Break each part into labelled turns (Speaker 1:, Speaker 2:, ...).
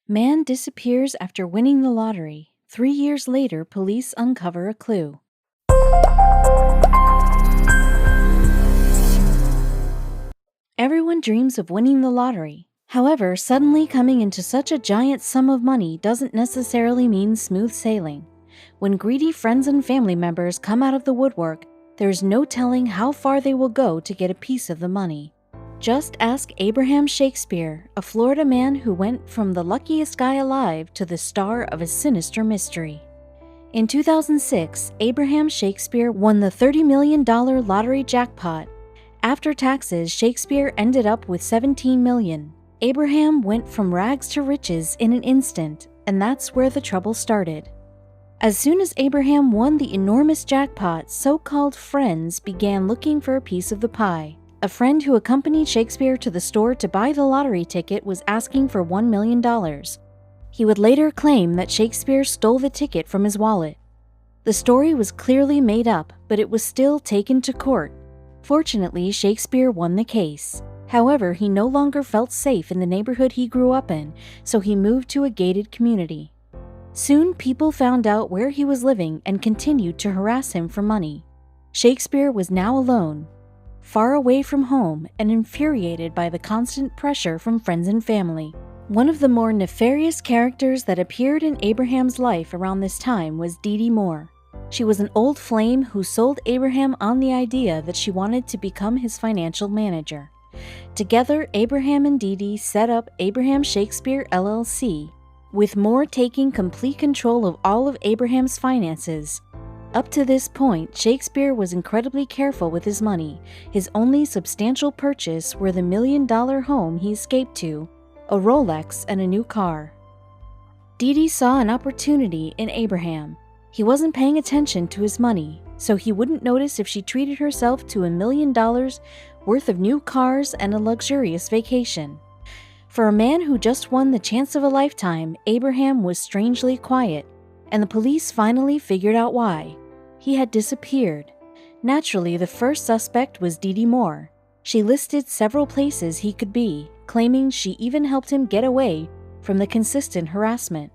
Speaker 1: Man disappears after winning the lottery. 3 years later, police uncover a clue. Everyone dreams of winning the lottery. However, suddenly coming into such a giant sum of money doesn't necessarily mean smooth sailing. When greedy friends and family members come out of the woodwork, there's no telling how far they will go to get a piece of the money. Just ask Abraham Shakespeare, a Florida man who went from the luckiest guy alive to the star of a sinister mystery. In 2006, Abraham Shakespeare won the $30 million lottery jackpot. After taxes, Shakespeare ended up with $17 million. Abraham went from rags to riches in an instant, and that's where the trouble started. As soon as Abraham won the enormous jackpot, so-called friends began looking for a piece of the pie. A friend who accompanied Shakespeare to the store to buy the lottery ticket was asking for $1 million. He would later claim that Shakespeare stole the ticket from his wallet. The story was clearly made up, but it was still taken to court. Fortunately, Shakespeare won the case. However, he no longer felt safe in the neighborhood he grew up in, so he moved to a gated community. Soon, people found out where he was living and continued to harass him for money. Shakespeare was now alone, far away from home, and infuriated by the constant pressure from friends and family. One of the more nefarious characters that appeared in Abraham's life around this time was Dee Dee Moore. She was an old flame who sold Abraham on the idea that she wanted to become his financial manager. Together, Abraham and Dee Dee set up Abraham Shakespeare LLC, with Moore taking complete control of all of Abraham's finances. Up to this point, Shakespeare was incredibly careful with his money. His only substantial purchase were the $1 million home he escaped to, a Rolex, and a new car. Dee Dee saw an opportunity in Abraham. He wasn't paying attention to his money, so he wouldn't notice if she treated herself to $1 million worth of new cars and a luxurious vacation. For a man who just won the chance of a lifetime, Abraham was strangely quiet, and the police finally figured out why. He had disappeared. Naturally, the first suspect was Dee Dee Moore. She listed several places he could be, claiming she even helped him get away from the consistent harassment.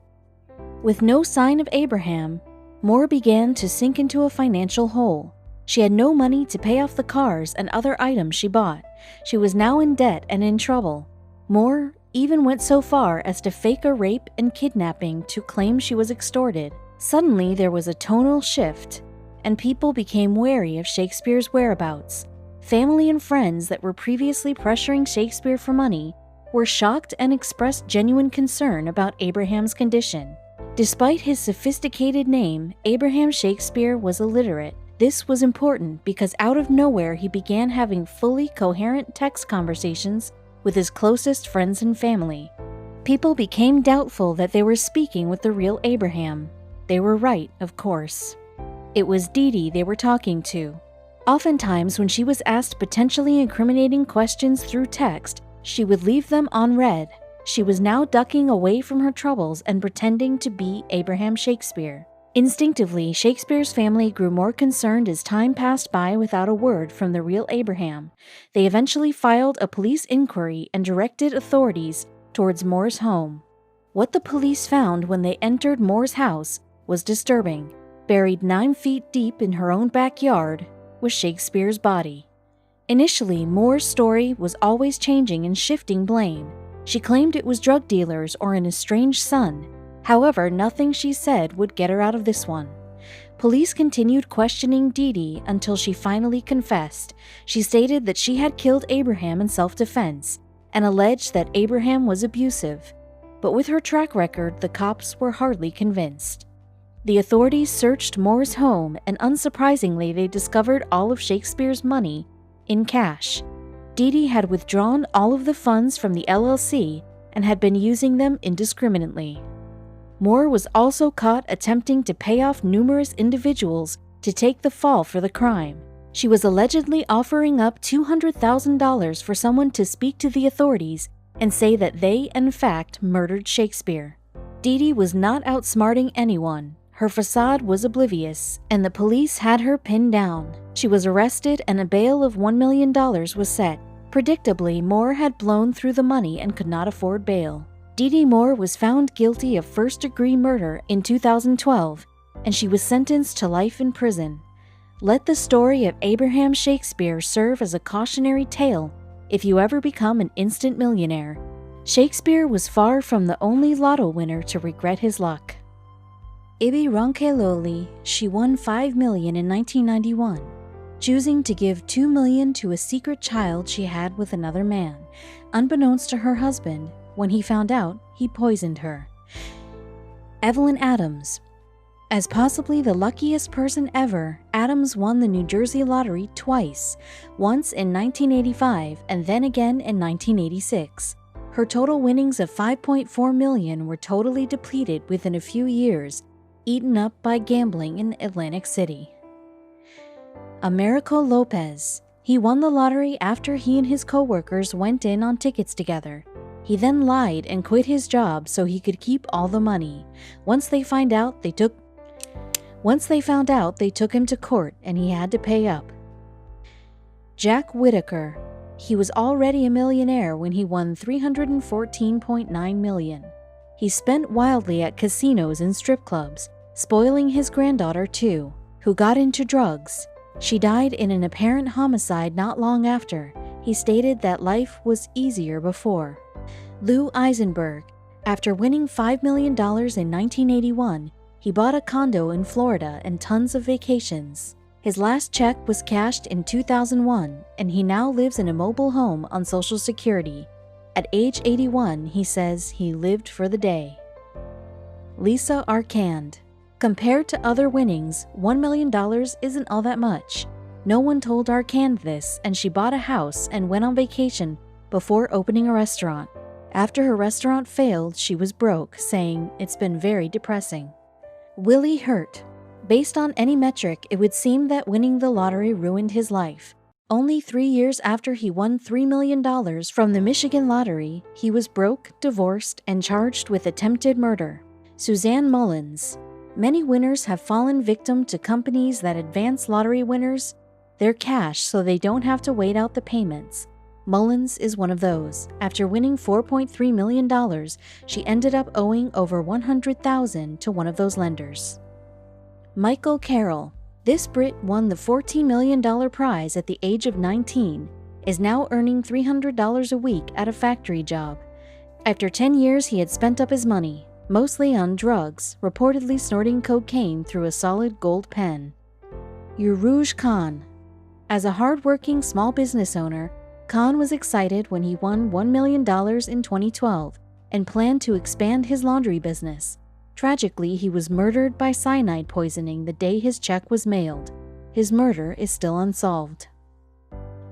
Speaker 1: With no sign of Abraham, Moore began to sink into a financial hole. She had no money to pay off the cars and other items she bought. She was now in debt and in trouble. Moore even went so far as to fake a rape and kidnapping to claim she was extorted. Suddenly, there was a tonal shift, and people became wary of Shakespeare's whereabouts. Family and friends that were previously pressuring Shakespeare for money were shocked and expressed genuine concern about Abraham's condition. Despite his sophisticated name, Abraham Shakespeare was illiterate. This was important because out of nowhere he began having fully coherent text conversations with his closest friends and family. People became doubtful that they were speaking with the real Abraham. They were right, of course. It was Dee Dee they were talking to. Oftentimes, when she was asked potentially incriminating questions through text, she would leave them unread. She was now ducking away from her troubles and pretending to be Abraham Shakespeare. Instinctively, Shakespeare's family grew more concerned as time passed by without a word from the real Abraham. They eventually filed a police inquiry and directed authorities towards Moore's home. What the police found when they entered Moore's house was disturbing. Buried 9 feet deep in her own backyard was Shakespeare's body. Initially, Moore's story was always changing and shifting blame. She claimed it was drug dealers or an estranged son. However, nothing she said would get her out of this one. Police continued questioning Dee Dee until she finally confessed. She stated that she had killed Abraham in self-defense and alleged that Abraham was abusive. But with her track record, the cops were hardly convinced. The authorities searched Moore's home, and unsurprisingly, they discovered all of Shakespeare's money in cash. Dee Dee had withdrawn all of the funds from the LLC and had been using them indiscriminately. Moore was also caught attempting to pay off numerous individuals to take the fall for the crime. She was allegedly offering up $200,000 for someone to speak to the authorities and say that they, in fact, murdered Shakespeare. Dee Dee was not outsmarting anyone. Her facade was oblivious, and the police had her pinned down. She was arrested and a bail of $1 million was set. Predictably, Moore had blown through the money and could not afford bail. Dee Dee Moore was found guilty of first-degree murder in 2012, and she was sentenced to life in prison. Let the story of Abraham Shakespeare serve as a cautionary tale if you ever become an instant millionaire. Shakespeare was far from the only lotto winner to regret his luck. Ibi Ronquiloli, she won $5 million in 1991, choosing to give $2 million to a secret child she had with another man. Unbeknownst to her husband, when he found out, he poisoned her. Evelyn Adams. As possibly the luckiest person ever, Adams won the New Jersey lottery twice, once in 1985 and then again in 1986. Her total winnings of $5.4 million were totally depleted within a few years, eaten up by gambling in Atlantic City. Americo Lopez. He won the lottery after he and his co-workers went in on tickets together. He then lied and quit his job so he could keep all the money. Once they found out, they took him to court and he had to pay up. Jack Whitaker. He was already a millionaire when he won $314.9 million. He spent wildly at casinos and strip clubs, spoiling his granddaughter too, who got into drugs. She died in an apparent homicide not long after. He stated that life was easier before. Lou Eisenberg. After winning $5 million in 1981, he bought a condo in Florida and tons of vacations. His last check was cashed in 2001, and he now lives in a mobile home on Social Security. At age 81, he says he lived for the day. Lisa Arcand. Compared to other winnings, $1 million isn't all that much. No one told Arcand this, and she bought a house and went on vacation before opening a restaurant. After her restaurant failed, she was broke, saying, "It's been very depressing." Willie Hurt. Based on any metric, it would seem that winning the lottery ruined his life. Only 3 years after he won $3 million from the Michigan lottery, he was broke, divorced, and charged with attempted murder. Suzanne Mullins. Many winners have fallen victim to companies that advance lottery winners their cash so they don't have to wait out the payments. Mullins is one of those. After winning $4.3 million, she ended up owing over $100,000 to one of those lenders. Michael Carroll. This Brit won the $14 million prize at the age of 19, is now earning $300 a week at a factory job. After 10 years, he had spent up his money, mostly on drugs, reportedly snorting cocaine through a solid gold pen. Uruj Khan. As a hard-working small business owner, Khan was excited when he won $1 million in 2012 and planned to expand his laundry business. Tragically, he was murdered by cyanide poisoning the day his check was mailed. His murder is still unsolved.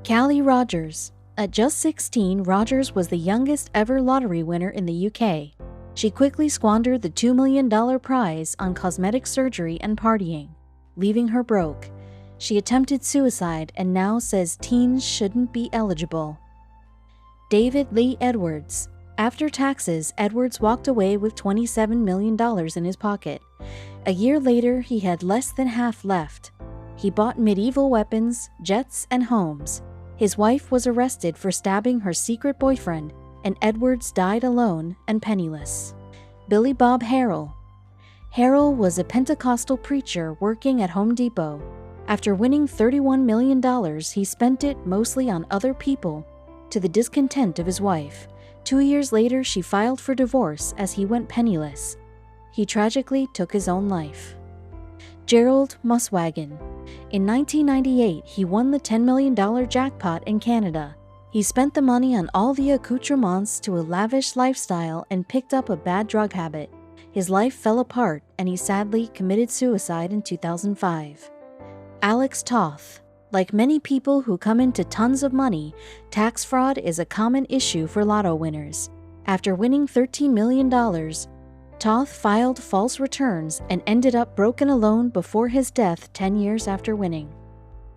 Speaker 1: Callie Rogers. At just 16, Rogers was the youngest ever lottery winner in the UK. She quickly squandered the $2 million prize on cosmetic surgery and partying, leaving her broke. She attempted suicide and now says teens shouldn't be eligible. David Lee Edwards. After taxes, Edwards walked away with $27 million in his pocket. A year later, he had less than half left. He bought medieval weapons, jets, and homes. His wife was arrested for stabbing her secret boyfriend, and Edwards died alone and penniless. Billy Bob Harrell. Harrell was a Pentecostal preacher working at Home Depot. After winning $31 million, he spent it mostly on other people, to the discontent of his wife. 2 years later, she filed for divorce as he went penniless. He tragically took his own life. Gerald Muswagon. In 1998, he won the $10 million jackpot in Canada. He spent the money on all the accoutrements to a lavish lifestyle and picked up a bad drug habit. His life fell apart and he sadly committed suicide in 2005. Alex Toth. Like many people who come into tons of money, tax fraud is a common issue for lotto winners. After winning $13 million, Toth filed false returns and ended up broken alone before his death 10 years after winning.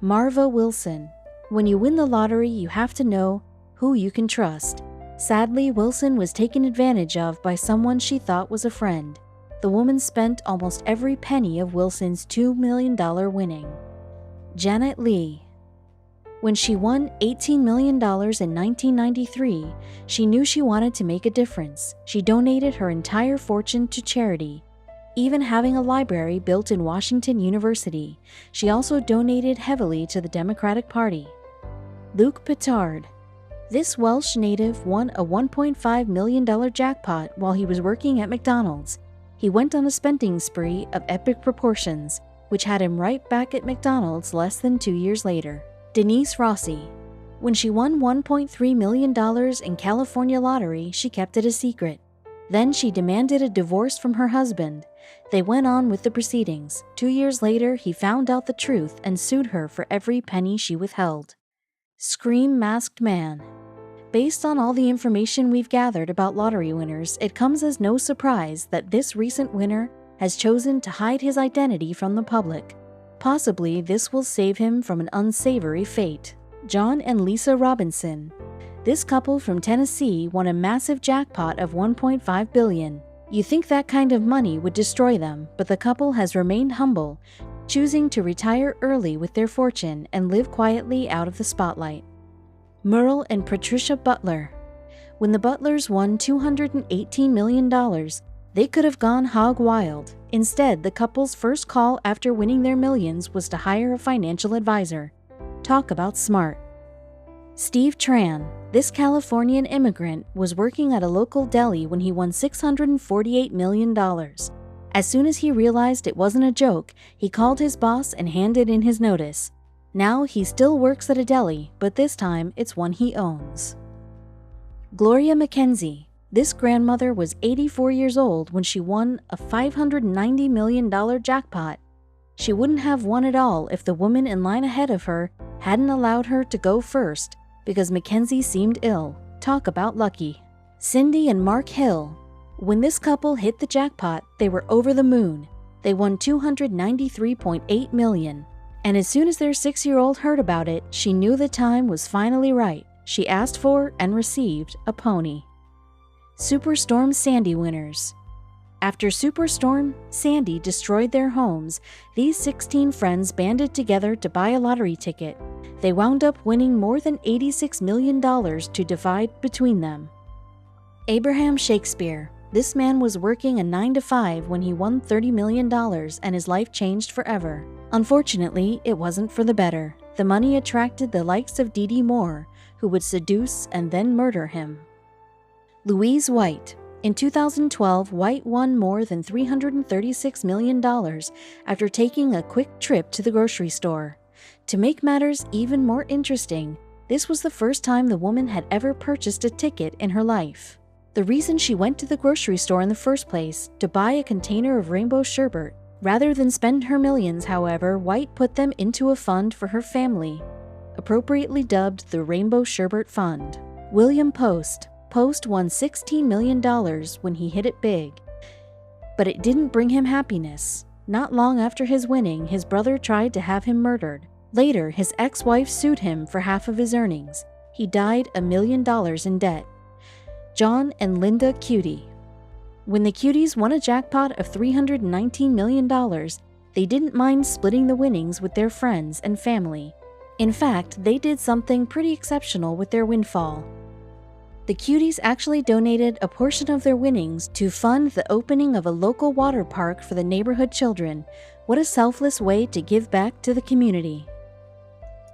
Speaker 1: Marva Wilson. When you win the lottery, you have to know who you can trust. Sadly, Wilson was taken advantage of by someone she thought was a friend. The woman spent almost every penny of Wilson's $2 million winning. Janet Lee. When she won $18 million in 1993, she knew she wanted to make a difference. She donated her entire fortune to charity, even having a library built in Washington University. She also donated heavily to the Democratic Party. Luke Petard. This Welsh native won a $1.5 million jackpot while he was working at McDonald's. He went on a spending spree of epic proportions, which had him right back at McDonald's less than 2 years later. Denise Rossi. When she won $1.3 million in California lottery, she kept it a secret. Then she demanded a divorce from her husband. They went on with the proceedings. 2 years later, he found out the truth and sued her for every penny she withheld. Scream Masked Man. Based on all the information we've gathered about lottery winners, it comes as no surprise that this recent winner has chosen to hide his identity from the public. Possibly this will save him from an unsavory fate. John and Lisa Robinson. This couple from Tennessee won a massive jackpot of $1.5 billion. You think that kind of money would destroy them, but the couple has remained humble, choosing to retire early with their fortune and live quietly out of the spotlight. Merle and Patricia Butler. When the Butlers won $218 million, they could have gone hog wild. Instead, the couple's first call after winning their millions was to hire a financial advisor. Talk about smart. Steve Tran. This Californian immigrant was working at a local deli when he won $648 million. As soon as he realized it wasn't a joke, he called his boss and handed in his notice. Now he still works at a deli, but this time it's one he owns. Gloria McKenzie. This grandmother was 84 years old when she won a $590 million jackpot. She wouldn't have won it all if the woman in line ahead of her hadn't allowed her to go first, because Mackenzie seemed ill. Talk about lucky. Cindy and Mark Hill. When this couple hit the jackpot, they were over the moon. They won $293.8 million. And as soon as their 6-year-old heard about it, she knew the time was finally right. She asked for and received a pony. Superstorm Sandy winners. After Superstorm Sandy destroyed their homes, these 16 friends banded together to buy a lottery ticket. They wound up winning more than $86 million to divide between them. Abraham Shakespeare. This man was working a 9-to-5 when he won $30 million and his life changed forever. Unfortunately, it wasn't for the better. The money attracted the likes of Dee Dee Moore, who would seduce and then murder him. Louise White. In 2012, White won more than $336 million after taking a quick trip to the grocery store. To make matters even more interesting, this was the first time the woman had ever purchased a ticket in her life. The reason she went to the grocery store in the first place, to buy a container of rainbow sherbet. Rather than spend her millions, however, White put them into a fund for her family, appropriately dubbed the Rainbow Sherbet Fund. William Post. Post won $16 million when he hit it big, but it didn't bring him happiness. Not long after his winning, his brother tried to have him murdered. Later, his ex-wife sued him for half of his earnings. He died $1 million in debt. John and Linda Cutie. When the Cuties won a jackpot of $319 million, they didn't mind splitting the winnings with their friends and family. In fact, they did something pretty exceptional with their windfall. The Cuties actually donated a portion of their winnings to fund the opening of a local water park for the neighborhood children. What a selfless way to give back to the community.